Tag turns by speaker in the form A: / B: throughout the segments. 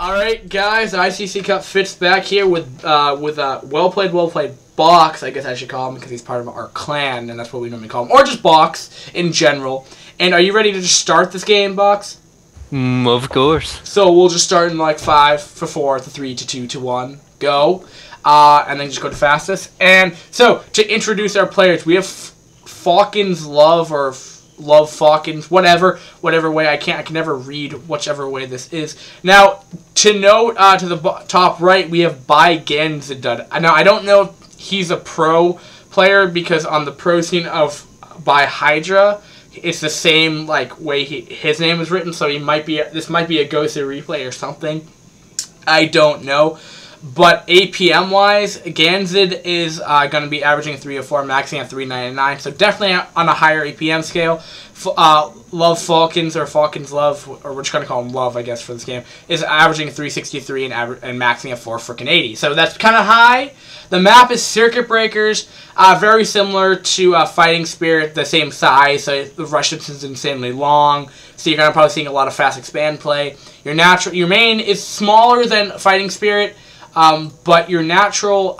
A: Alright guys, ICC Cup Fitz back here with well played Box, I guess I should call him because he's part of our clan and that's what we normally call him. Or just Box in general. And are you ready to just start this game, Box?
B: Of course.
A: So we'll just start in like 5 for 4 to 3 to 2 to 1. Go. And then just go to fastest. And so to introduce our players, we have Fokins.Love or Love Fokins, whatever way I can never read whichever way this is. Now, to note to the top right, we have By.ganizidud. Now, I don't know if he's a pro player because on the pro scene of By Hydra, it's the same like way his name is written. So he might be this might be a ghosted replay or something. I don't know. But APM wise, Ganizid is going to be averaging 304, maxing at 399. So definitely on a higher APM scale. Love Fokins or Fokins.Love, or we're just going to call him Love, I guess, for this game, is averaging 363 and maxing at 480. So that's kind of high. The map is Circuit Breakers, very similar to Fighting Spirit, the same size. So the rush distance is insanely long. So you're going to probably seeing a lot of fast expand play. Your main is smaller than Fighting Spirit. But your natural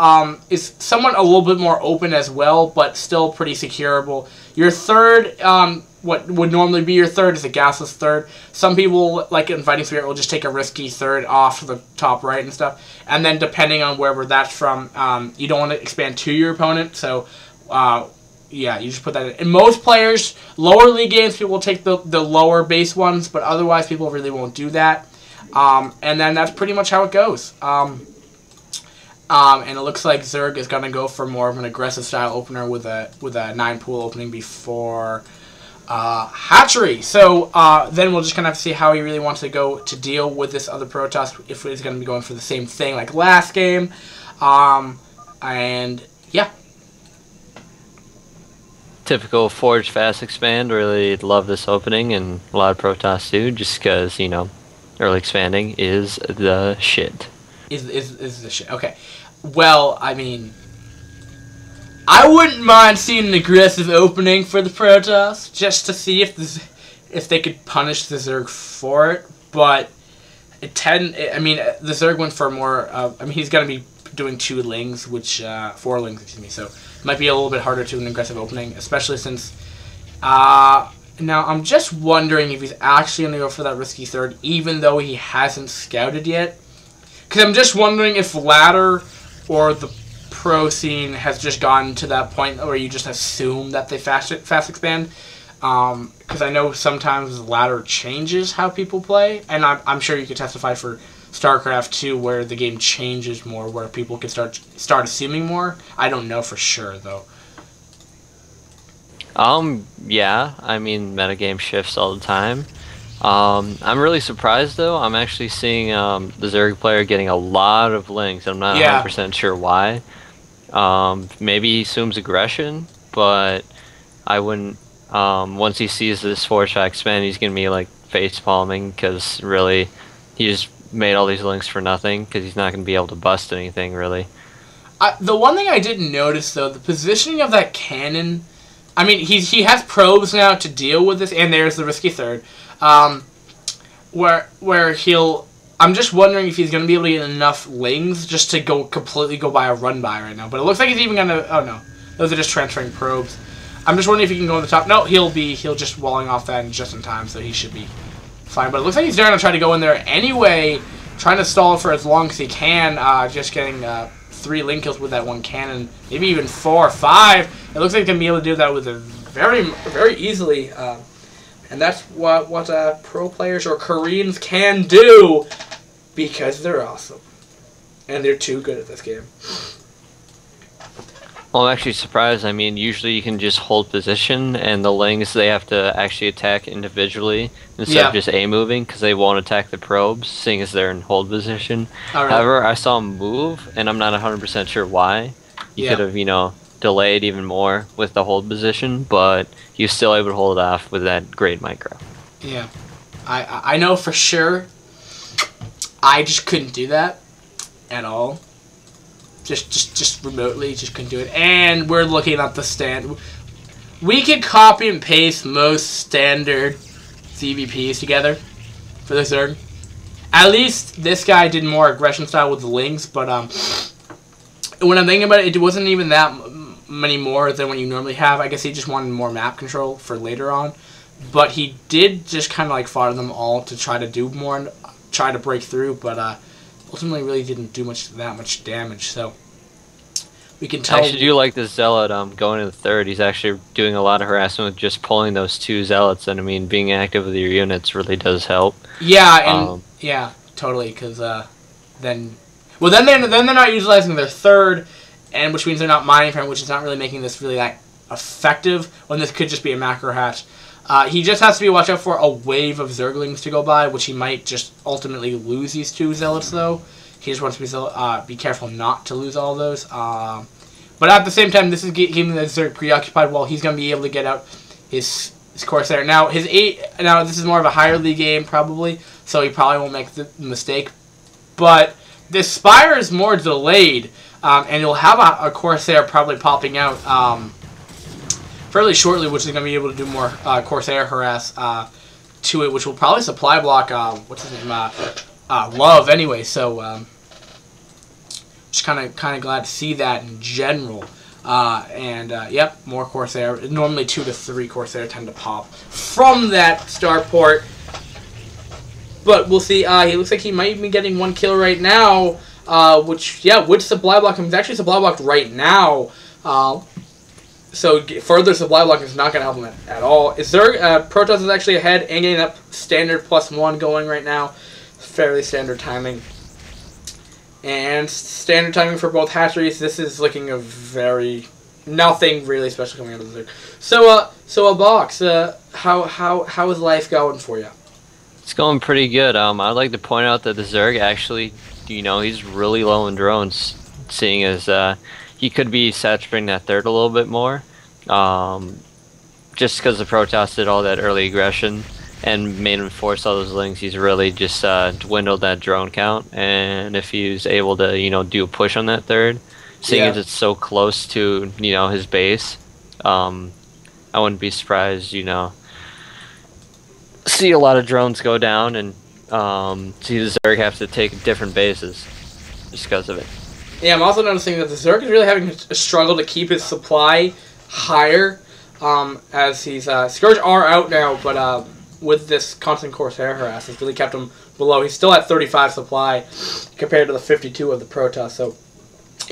A: is somewhat a little bit more open as well, but still pretty securable. Your third, what would normally be your third, is a gasless third. Some people, like in Fighting Spirit, will just take a risky third off to the top right and stuff. And then depending on wherever that's from, you don't want to expand to your opponent. So, yeah, you just put that in. In most players, lower league games, people will take the lower base ones, but otherwise people really won't do that. And then that's pretty much how it goes. And it looks like Zerg is going to go for more of an aggressive style opener with a 9-pool opening before Hatchery. So then we'll just kind of see how he really wants to go to deal with this other Protoss, if he's going to be going for the same thing like last game. And yeah.
B: Typical Forge Fast Expand. Really love this opening, and a lot of Protoss do, just because, you know, early expanding is the shit.
A: Is the shit. Okay. Well, I mean, I wouldn't mind seeing an aggressive opening for the Protoss, just to see if they could punish the Zerg for it. But I mean, the Zerg went for more. I mean, he's gonna be doing 2 lings, which 4 lings, excuse me. So it might be a little bit harder to an aggressive opening, especially since. Now I'm just wondering if he's actually gonna go for that risky third, even though he hasn't scouted yet. Because I'm just wondering if ladder or the pro scene has just gotten to that point where you just assume that they fast expand. Because I know sometimes ladder changes how people play. And I'm sure you could testify for StarCraft 2 where the game changes more, where people can start assuming more. I don't know for sure, though.
B: Yeah. I mean, metagame shifts all the time. I'm really surprised though. I'm actually seeing the Zerg player getting a lot of links. I'm not 100% sure why. Maybe he assumes aggression, but I wouldn't. Once he sees this Forge Fast Expand, he's gonna be like face palming because really he just made all these links for nothing because he's not gonna be able to bust anything really.
A: The one thing I didn't notice though, the positioning of that cannon. I mean, he has probes now to deal with this, and there's the risky third. Where he'll. I'm just wondering if he's gonna be able to get enough lings just to completely go by a run by right now. But it looks like he's even gonna. Oh no, those are just transferring probes. I'm just wondering if he can go on the top. No, he'll just walling off that just in time, so he should be fine. But it looks like he's gonna try to go in there anyway, trying to stall for as long as he can. Just getting 3 link kills with that one cannon, maybe even 4 or 5. It looks like he's gonna be able to do that with a very easily. And that's what pro players or Koreans can do because they're awesome. And they're too good at this game.
B: Well, I'm actually surprised. I mean, usually you can just hold position, and the lings, they have to actually attack individually instead of just A-moving, because they won't attack the probes, seeing as they're in hold position. Right. However, I saw him move, and I'm not 100% sure why. He could have, you know, delayed even more with the hold position, but he was still able to hold it off with that great micro. Yeah.
A: I know for sure I just couldn't do that at all. Just remotely, just couldn't do it. And we're looking at the stand. We could copy and paste most standard CVPs together for the Zerg. At least this guy did more aggression style with the Lings, but when I'm thinking about it, it wasn't even that many more than what you normally have. I guess he just wanted more map control for later on. But he did just kind of like fodder them all to try to do more and try to break through, but ultimately really didn't do that much damage. So we can tell.
B: I actually do like this Zealot going to the third. He's actually doing a lot of harassment with just pulling those 2 Zealots, and I mean, being active with your units really does help.
A: Yeah, and yeah, totally, because then they're not utilizing their third, and which means they're not mining from it, which is not really making this really that effective when this could just be a macro hatch. He just has to be watch out for a wave of Zerglings to go by, which he might just ultimately lose these 2 Zealots, though. He just wants to be careful not to lose all those. But at the same time, this is keeping the Zerg preoccupied while he's going to be able to get out his Corsair. Now, this is more of a higher league game, probably, so he probably won't make the mistake. But this Spire is more delayed, and you'll have a Corsair probably popping out fairly shortly, which is going to be able to do more Corsair harass to it, which will probably supply block, what's his name, Love anyway, so just kind of glad to see that in general. Yep, more Corsair. Normally 2 to 3 Corsair tend to pop from that starport. But we'll see. He looks like he might be getting 1 kill right now, which, yeah, would supply block him. He's actually supply blocked right now. So further supply block is not going to help him at all. Protoss is actually ahead and getting that standard +1 going right now. Fairly standard timing. And standard timing for both hatcheries. This is looking a nothing really special coming out of the Zerg. So a box. How is life going for you?
B: It's going pretty good. I'd like to point out that the Zerg actually, he's really low in drones, seeing as he could be saturating that third a little bit more. Just because the Protoss did all that early aggression and made him force all those Lings, he's really just dwindled that drone count. And if he was able to, do a push on that third, seeing as it's so close to, his base, I wouldn't be surprised, see a lot of drones go down and see the Zerg have to take different bases just because of it.
A: Yeah, I'm also noticing that the Zerg is really having a struggle to keep his supply higher, as he's Scourge are out now, but with this constant Corsair harass, it's really kept him below. He's still at 35 supply compared to the 52 of the Protoss. So,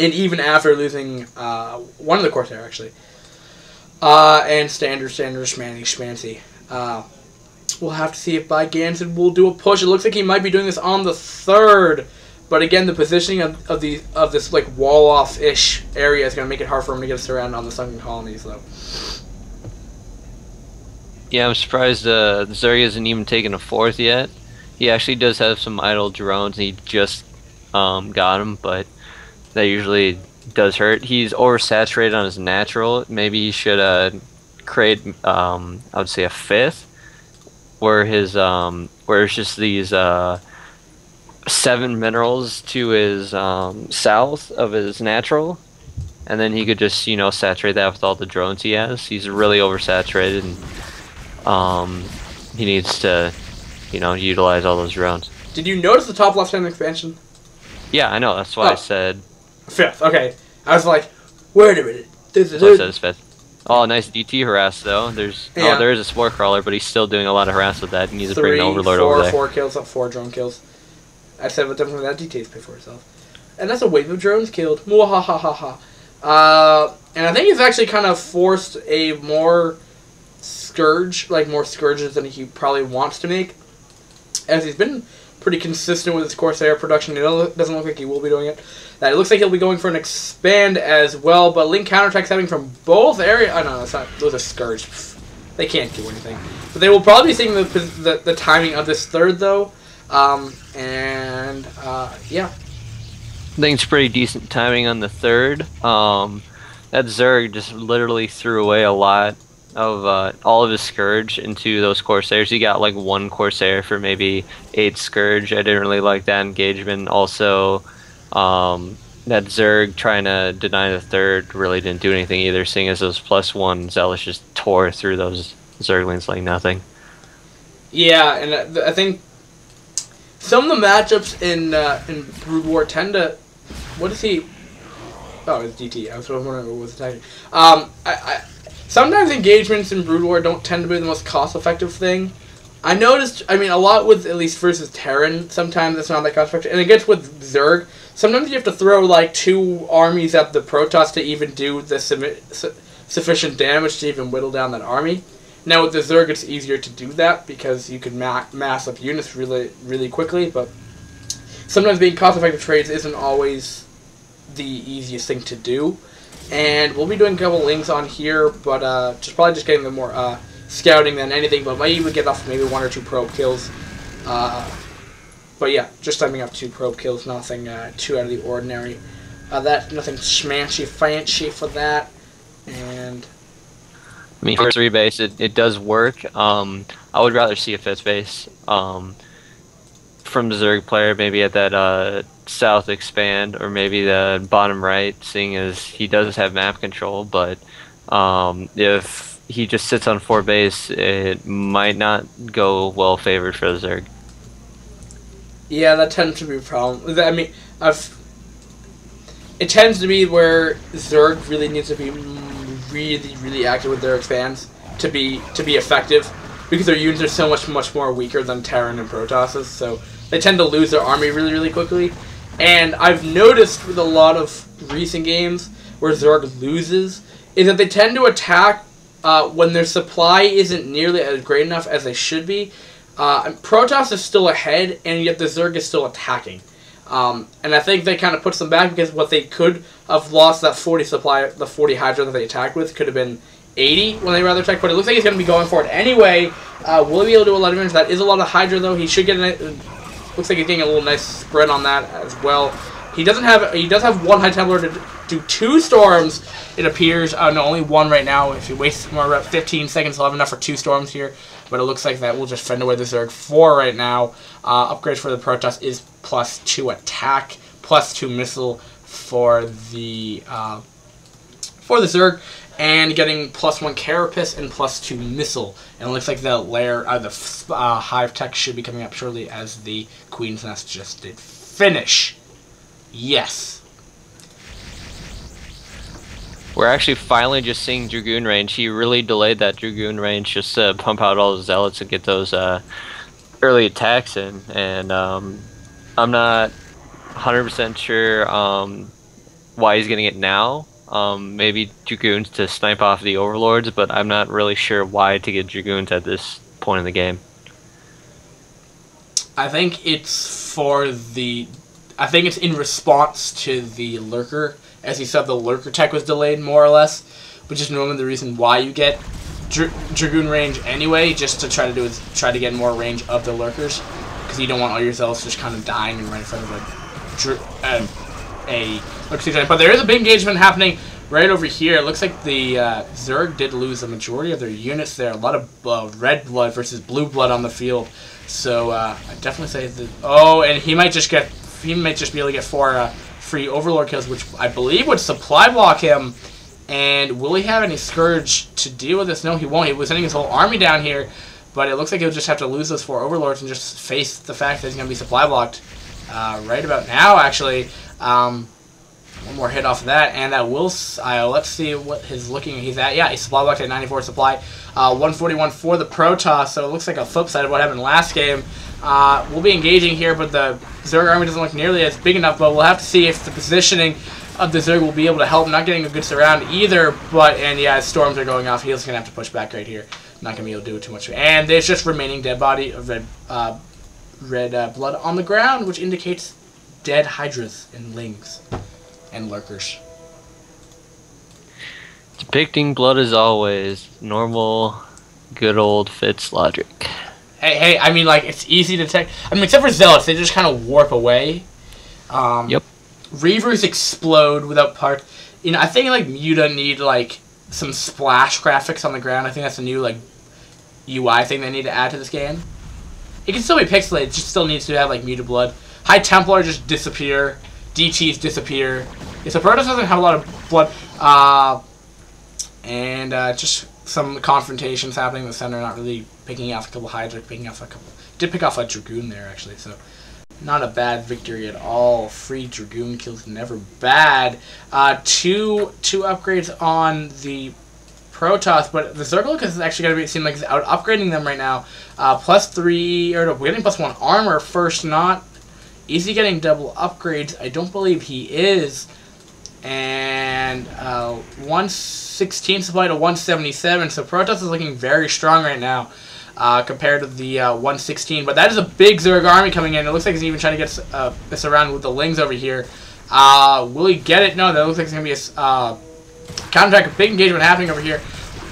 A: and even after losing one of the Corsair actually, and standard schmancy. We'll have to see if By.ganizidud will do a push. It looks like he might be doing this on the third. But again, the positioning of this like wall off ish area is gonna make it hard for him to get us around on the sunken colonies, though.
B: Yeah, I'm surprised the Zerg hasn't even taken a 4th yet. He actually does have some idle drones. He just got them, but that usually does hurt. He's oversaturated on his natural. Maybe he should create I would say a 5th, where it's just these 7 minerals to his south of his natural, and then he could just saturate that with all the drones he has. He's really oversaturated, and he needs to utilize all those drones.
A: Did you notice the top left hand expansion?
B: Yeah, I know. That's why I said
A: 5th. Okay, I was like, wait a minute.
B: That's why I said it's 5th. Oh, nice DT harass though. there is a spore crawler, but he's still doing a lot of harass with that. He needs to bring an overlord over there.
A: 4 kills, 4 drone kills. I said, but definitely that DT's pay for itself. And that's a wave of drones killed. Mwahahaha. And I think he's actually kind of forced a more more scourges than he probably wants to make, as he's been pretty consistent with his Corsair production. It doesn't look like he will be doing it. That it looks like he'll be going for an expand as well, but Link counterattacks having from both areas. Oh no, that's not. Those are Scourge. They can't do anything. But they will probably be seeing the timing of this third though. Yeah.
B: I think it's pretty decent timing on the third. That Zerg just literally threw away a lot of all of his Scourge into those Corsairs. He got like 1 Corsair for maybe 8 Scourge. I didn't really like that engagement. Also, that Zerg trying to deny the third really didn't do anything either, seeing as those +1 Zealots just tore through those Zerglings like nothing.
A: Yeah, and I think some of the matchups in Brood War tend to... What is he... Oh, it's DT. I was wondering what was attacking. Sometimes engagements in Brood War don't tend to be the most cost-effective thing. I noticed, I mean, a lot with, at least versus Terran, sometimes it's not that cost-effective. And it gets with Zerg, sometimes you have to throw, like, 2 armies at the Protoss to even do the sufficient damage to even whittle down that army. Now, with the Zerg, it's easier to do that, because you can mass up units really, really quickly, but sometimes being cost-effective trades isn't always the easiest thing to do. And we'll be doing a couple links on here, but probably just getting the more scouting than anything, but might even get off maybe 1 or 2 probe kills. But yeah, just timing up 2 probe kills, nothing too out of the ordinary. Nothing schmancy fancy for that. And
B: I mean, for 3 base, it does work. I would rather see a 5th base from the Zerg player, maybe at that south expand, or maybe the bottom right, seeing as he does have map control, but if he just sits on 4 base, it might not go well favored for the Zerg.
A: Yeah, that tends to be a problem. I mean, it tends to be where Zerg really needs to be really, really active with their expands to be effective, because their units are so much more weaker than Terran and Protosses, so they tend to lose their army really, really quickly. And I've noticed with a lot of recent games where Zerg loses, is that they tend to attack when their supply isn't nearly as great enough as they should be. Protoss is still ahead, and yet the Zerg is still attacking. And I think that kind of puts them back, because what they could have lost, that 40 supply, the 40 Hydra that they attacked with, could have been 80 when they rather attack. But it looks like he's going to be going for it anyway. Will he be able to do a lot of damage? That is a lot of Hydra, though. He should get looks like he's getting a little nice spread on that as well. He does have 1 High Templar to do 2 storms, it appears. No, only 1 right now. If you waste more about 15 seconds, he'll have enough for 2 storms here. But it looks like that will just fend away the Zerg 4 right now. Upgrades for the Protoss is +2 attack, +2 missile for the Zerg, and getting +1 Carapace and +2 missile. And it looks like the Hive Tech should be coming up shortly, as the Queen's Nest just did finish. Yes.
B: We're actually finally just seeing Dragoon range. He really delayed that Dragoon range just to pump out all the Zealots and get those early attacks in. And I'm not 100% sure why he's getting it now. Maybe Dragoons to snipe off the Overlords, but I'm not really sure why to get Dragoons at this point in the game.
A: I think it's in response to the Lurker. As you said, the Lurker tech was delayed, more or less, which is normally the reason why you get Dragoon range anyway, just to try to get more range of the Lurkers, because you don't want all your Zealots just kind of dying and right in front of a Lurker Giant. But there is a big engagement happening right over here. It looks like the Zerg did lose the majority of their units there. A lot of red blood versus blue blood on the field. So I definitely say that. Oh, and he might just be able to get 4 free Overlord kills, which I believe would supply block him. And will he have any Scourge to deal with this? No, he won't. He was sending his whole army down here, but it looks like he'll just have to lose those 4 Overlords and just face the fact that he's going to be supply blocked right about now, actually. One more hit off of that, and that will... let's see what he's at. Yeah, he's supply blocked at 94 supply. 141 for the Protoss, so it looks like a flip side of what happened last game. We'll be engaging here, but the Zerg army doesn't look nearly as big enough, but we'll have to see if the positioning of the Zerg will be able to help. Not getting a good surround either, and yeah, as storms are going off, he's going to have to push back right here. Not going to be able to do too much. And there's just remaining dead body of red blood on the ground, which indicates dead Hydras and Lings and Lurkers.
B: Depicting blood as always. Normal, good old Fitz logic.
A: Hey, I mean, like, it's easy to take. I mean, except for Zealots, they just kind of warp away.
B: Yep.
A: Reavers explode without parts. You know, I think, like, Muta need, like, some splash graphics on the ground. I think that's a new, like, UI thing they need to add to this game. It can still be pixelated, it just still needs to have, like, Muta blood. High Templar just disappear. DTs disappear. Yeah, so Protoss doesn't have a lot of blood. And just some confrontations happening in the center, not really picking off a couple Hydra, picking off a couple... Did pick off a Dragoon there, actually, so... Not a bad victory at all. Free Dragoon kills, never bad. Two upgrades on the Protoss, but the Zergling is actually going to seem like it's out upgrading them right now. +3, or no, we're getting +1 armor first, not easy getting double upgrades. I don't believe he is. And 116 supply to 177, so Protoss is looking very strong right now. Compared to the 116. But that is a big Zerg army coming in. It looks like he's even trying to get this around with the Lings over here. Will he get it? No, that looks like it's going to be a counterattack, a big engagement happening over here.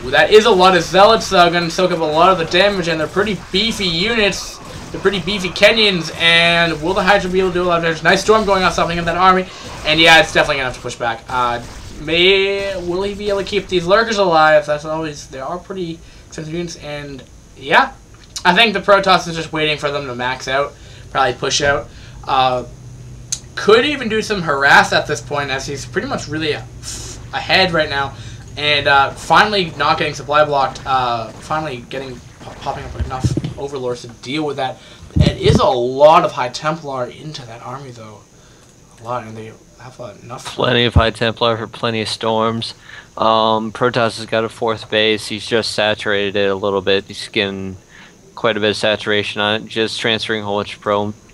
A: Well, that is a lot of Zealots going to soak up a lot of the damage, and they're pretty beefy units. They're pretty beefy Kenyans, and will the Hydra be able to do a lot of damage? Nice storm going off, stopping up that army, and yeah, it's definitely going to have to push back. Will he be able to keep these Lurkers alive? That's always, they are pretty expensive units, and yeah, I think the Protoss is just waiting for them to max out, probably push out. Could even do some harass at this point, as he's pretty much really ahead right now, and finally not getting supply blocked. Finally popping up enough Overlords to deal with that. It is a lot of High Templar into that army, though. A lot, and they have enough.
B: Plenty of High Templar for plenty of storms. Protoss has got a 4th base. He's just saturated it a little bit. He's getting quite a bit of saturation on it. Just transferring a whole bunch of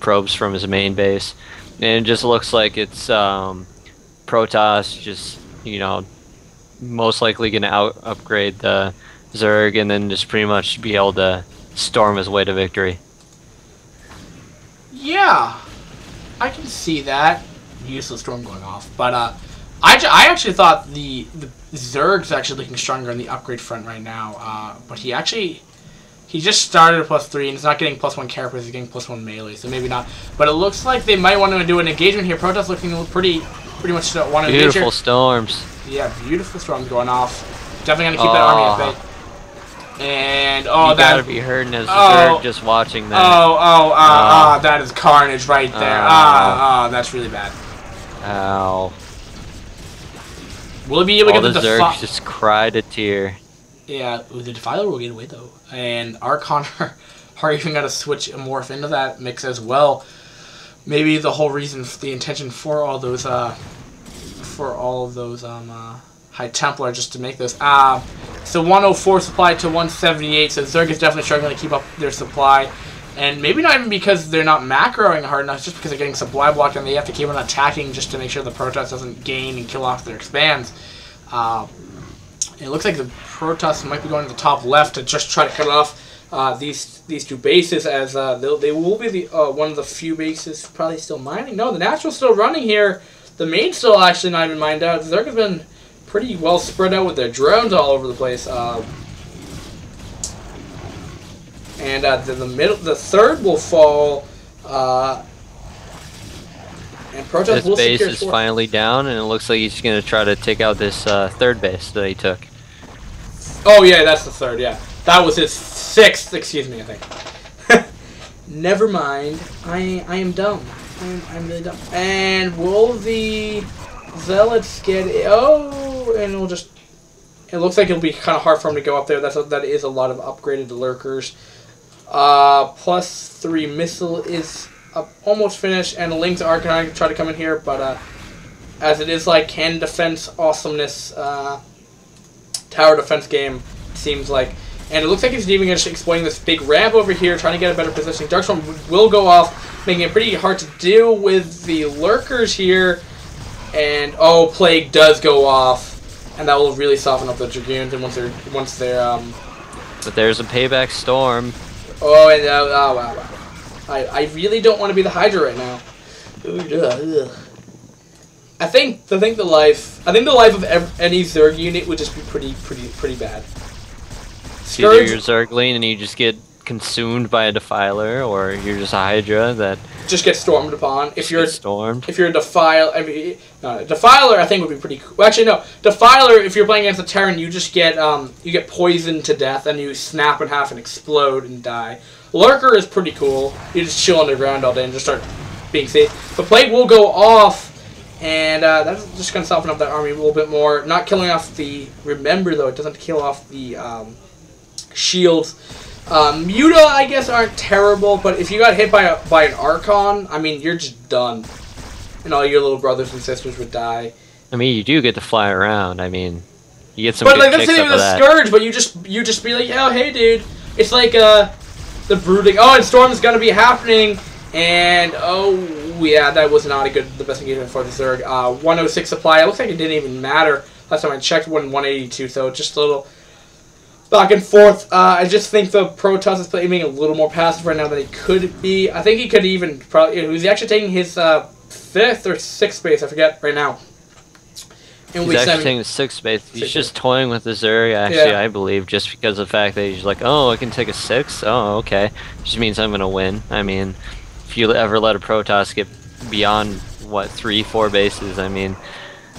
B: probes from his main base. And it just looks like it's Protoss just, you know, most likely going to upgrade the Zerg and then just pretty much be able to storm his way to victory.
A: Yeah, I can see that. Useless storm going off. But I actually thought the Zerg's actually looking stronger on the upgrade front right now. But he just started at +3 and he's not getting +1 carapace, he's getting +1 melee, so maybe not. But it looks like they might want to do an engagement here. Protoss looking pretty much want to engage.
B: Beautiful storms.
A: Yeah, beautiful storms going off. Definitely gonna keep that army at bay. And
B: you gotta be hurting as a Zerg just watching that.
A: That is carnage right there. That's really bad.
B: Ow.
A: Will he be able to get the
B: Zergs just cried a tear.
A: Yeah, the Defiler will get away though, and Archon are even gonna switch and morph into that mix as well. Maybe the whole reason, the intention for all those, High Templar, just to make those. So 104 supply to 178. So Zerg is definitely struggling to keep up their supply, and maybe not even because they're not macroing hard enough, just because they're getting supply blocked and they have to keep on attacking just to make sure the Protoss doesn't gain and kill off their expands. It looks like the Protoss might be going to the top left to just try to cut off these two bases, as they will be the one of the few bases probably still mining. No, the Natural's still running here. The main's still actually not even mined out. Zerg has been pretty well spread out with their drones all over the place. And the third will fall. And Protoss will
B: secure. This base is
A: 4th.
B: finally down, and it looks like he's going to try to take out this 3rd base that he took.
A: Oh yeah, that's the 3rd. Yeah, that was his 6th. Excuse me, I think. Never mind. I am dumb. I'm really dumb. And will the Zealots get it? Oh, and we'll just. It looks like it'll be kind of hard for him to go up there. That is a lot of upgraded lurkers. +3 missile is almost finished, and the Lings are going to try to come in here, but as it is like can defense awesomeness tower defense game, it seems like. And it looks like he's even going to exploiting this big ramp over here, trying to get a better position. Darkstorm will go off, making it pretty hard to deal with the lurkers here. And oh, Plague does go off, and that will really soften up the Dragoons. And once they're
B: But there's a payback storm.
A: Oh, and oh wow. I really don't want to be the Hydra right now. I think the life of any Zerg unit would just be pretty bad.
B: Either you're Zergling and you just get consumed by a Defiler, or you're just a Hydra that
A: just gets stormed upon. If you're
B: stormed.
A: If you're a Defiler, Defiler I think would be pretty cool. Well, actually no, Defiler, if you're playing against a Terran, you just get poisoned to death and you snap in half and explode and die. Lurker is pretty cool. You just chill underground all day and just start being safe. But Plague will go off, and that's just going to soften up that army a little bit more. Not killing off the... Remember, though, it doesn't kill off the shields. Muta, I guess, aren't terrible, but if you got hit by an Archon, I mean, you're just done. And all your little brothers and sisters would die.
B: I mean, you do get to fly around. I mean, you get some
A: but
B: good
A: like,
B: kicks
A: that's the thing with
B: that.
A: a Scourge, but you just be like, oh, hey, dude. It's like, the Brooding. Oh, and Storm's gonna be happening, and, oh, yeah, that was not the best engagement for the Zerg. 106 supply. It looks like it didn't even matter. Last time I checked, 182, so just a little back and forth. I just think the Protoss is playing a little more passive right now than he could be. I think he could even probably. He's actually taking his 5th or 6th base. I forget right now.
B: He's actually taking the 6th base. He's just toying with the Zerg, actually, I believe, just because of the fact that he's like, oh, I can take a 6? Oh, okay. Which means I'm going to win. I mean, if you ever let a Protoss get beyond, what, 3, 4 bases, I mean,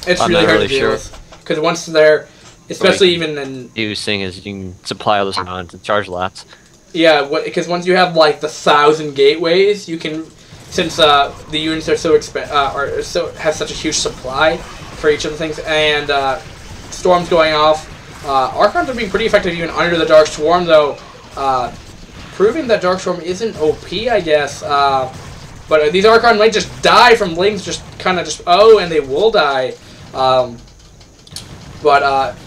A: it's really hard to deal with. Because once they're, especially even in...
B: Using is you can supply all those amounts and charge lots.
A: Yeah, because once you have, like, the 1,000 gateways, you can... Since the units are so have such a huge supply for each of the things, and Storm's going off. Archons are being pretty effective even under the Dark Swarm, though, proving that Dark Swarm isn't OP, I guess. But these Archons might just die from Lings, and they will die.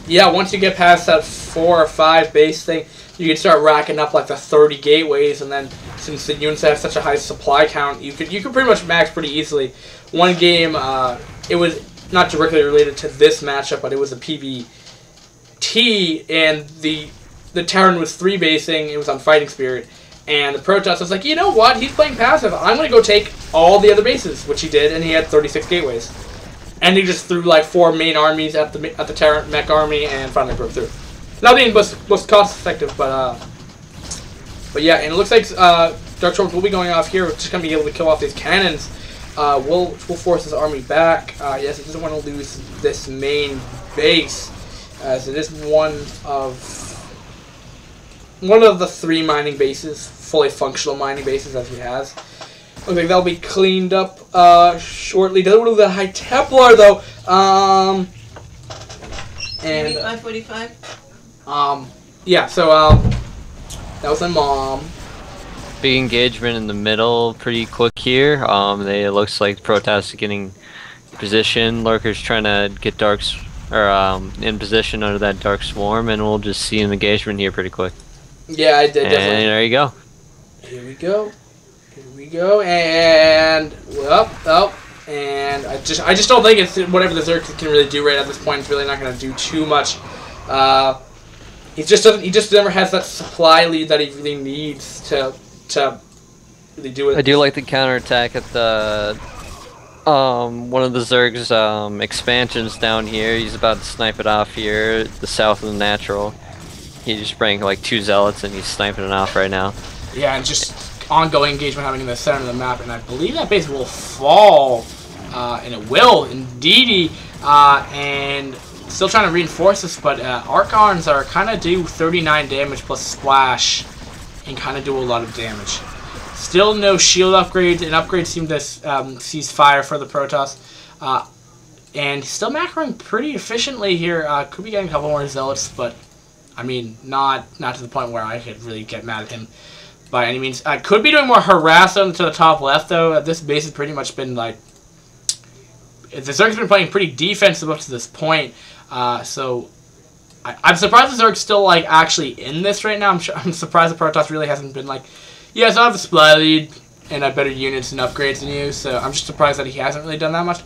A: Yeah, once you get past that 4 or 5 base thing, you can start racking up like the 30 gateways, and then since the units have such a high supply count, you could pretty much max pretty easily. One game, it was not directly related to this matchup, but it was a PvT, and the Terran was 3 basing. It was on Fighting Spirit, and the Protoss was like, you know what? He's playing passive. I'm gonna go take all the other bases, which he did, and he had 36 gateways. And he just threw like 4 main armies at the Terran mech army and finally broke through. Not being most cost effective, but yeah, and it looks like Dark Storms will be going off here. We're just gonna be able to kill off these cannons. We'll force his army back. Yes, it doesn't want to lose this main base, as it is one of the 3 mining bases, fully functional mining bases that he has. Looks like that'll be cleaned up shortly. Doesn't want to lose the High Templar though. And
C: 545.
A: Yeah. So that was my mom.
B: Big engagement in the middle, pretty quick here. It looks like Protoss are getting position. Lurker's trying to get in position under that Dark Swarm, and we'll just see an engagement here pretty quick.
A: Yeah, I did.
B: And
A: definitely.
B: There you go.
A: Here we go. Here we go. And and I just don't think it's whatever the Zerg can really do right at this point. It's really not going to do too much. He just never has that supply lead that he really needs to really do it.
B: I do like the counterattack at the one of the Zerg's expansions down here. He's about to snipe it off here, the south of the natural. He just bring like 2 zealots and he's sniping it off right now.
A: Yeah, and just ongoing engagement happening in the center of the map, and I believe that base will fall, and it will indeed. And still trying to reinforce this, but Archons are kind of do 39 damage plus splash, and kind of do a lot of damage. Still no shield upgrades, and upgrades seem to cease fire for the Protoss. And still macroing pretty efficiently here. Could be getting a couple more zealots, but I mean, not to the point where I could really get mad at him by any means. I could be doing more harassment to the top left, though. This base has pretty much been like... The Zerg's been playing pretty defensive up to this point. So I'm surprised the Zerg's still like actually in this right now. I'm surprised the Protoss really hasn't been like, yes, I have a supply lead and I have better units and upgrades than you. So I'm just surprised that he hasn't really done that much.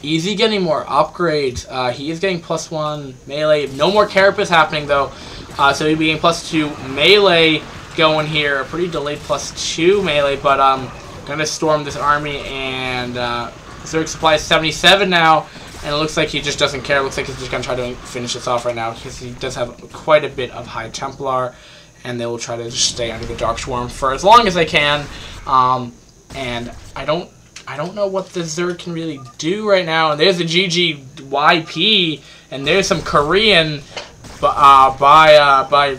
A: Easy getting more upgrades. He is getting +1 melee. No more Carapace happening though. So he'll be getting +2 melee going here. A pretty delayed +2 melee, but gonna storm this army, and Zerg supply is 77 now, and it looks like he just doesn't care. It looks like he's just gonna try to finish this off right now, because he does have quite a bit of High Templar, and they will try to just stay under the Dark Swarm for as long as they can. And I don't know what the Zerg can really do right now. And there's the GGYP, and there's some Korean by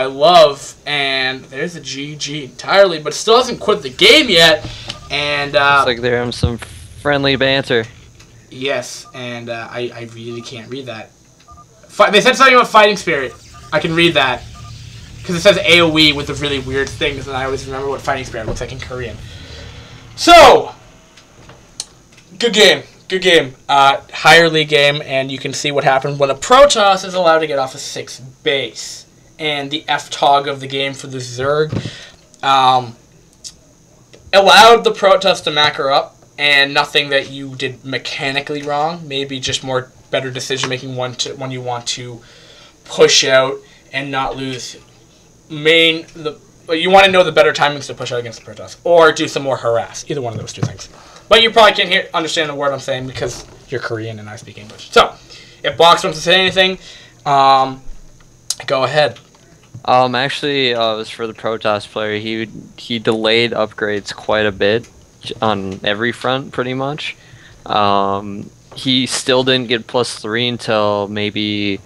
A: Love, and there's a GG entirely, but still hasn't quit the game yet. And
B: looks like they're having some friendly banter.
A: Yes, and I really can't read that. They said something about Fighting Spirit. I can read that. Because it says AoE with the really weird things, and I always remember what Fighting Spirit looks like in Korean. So, good game. Good game. Higher league game, and you can see what happens when a Protoss is allowed to get off a 6 base. And the F-Tog of the game for the Zerg allowed the Protoss to macro up, and nothing that you did mechanically wrong. Maybe just more better decision-making when you want to push out and not lose you want to know the better timings to push out against the Protoss, or do some more harass. Either one of those two things. But you probably can't understand the word I'm saying because you're Korean and I speak English. So, if Box wants to say anything, go ahead.
B: Actually, it was for the Protoss player. He delayed upgrades quite a bit on every front, pretty much. He still didn't get +3 until maybe,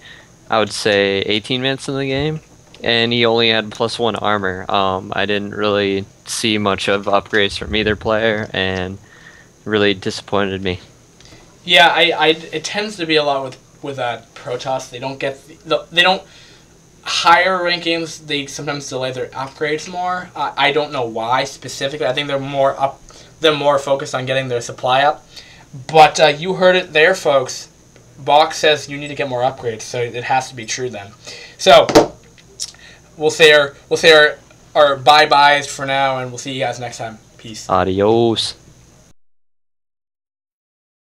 B: I would say, 18 minutes in the game. And he only had +1 armor. I didn't really see much of upgrades from either player, and really disappointed me.
A: Yeah, it tends to be a lot with Protoss. They don't higher rankings. They sometimes delay their upgrades more. I don't know why specifically. I think they're more focused on getting their supply up. But you heard it there, folks. Box says you need to get more upgrades, so it has to be true then. So we'll say our bye-byes for now, and we'll see you guys next time. Peace.
B: Adios.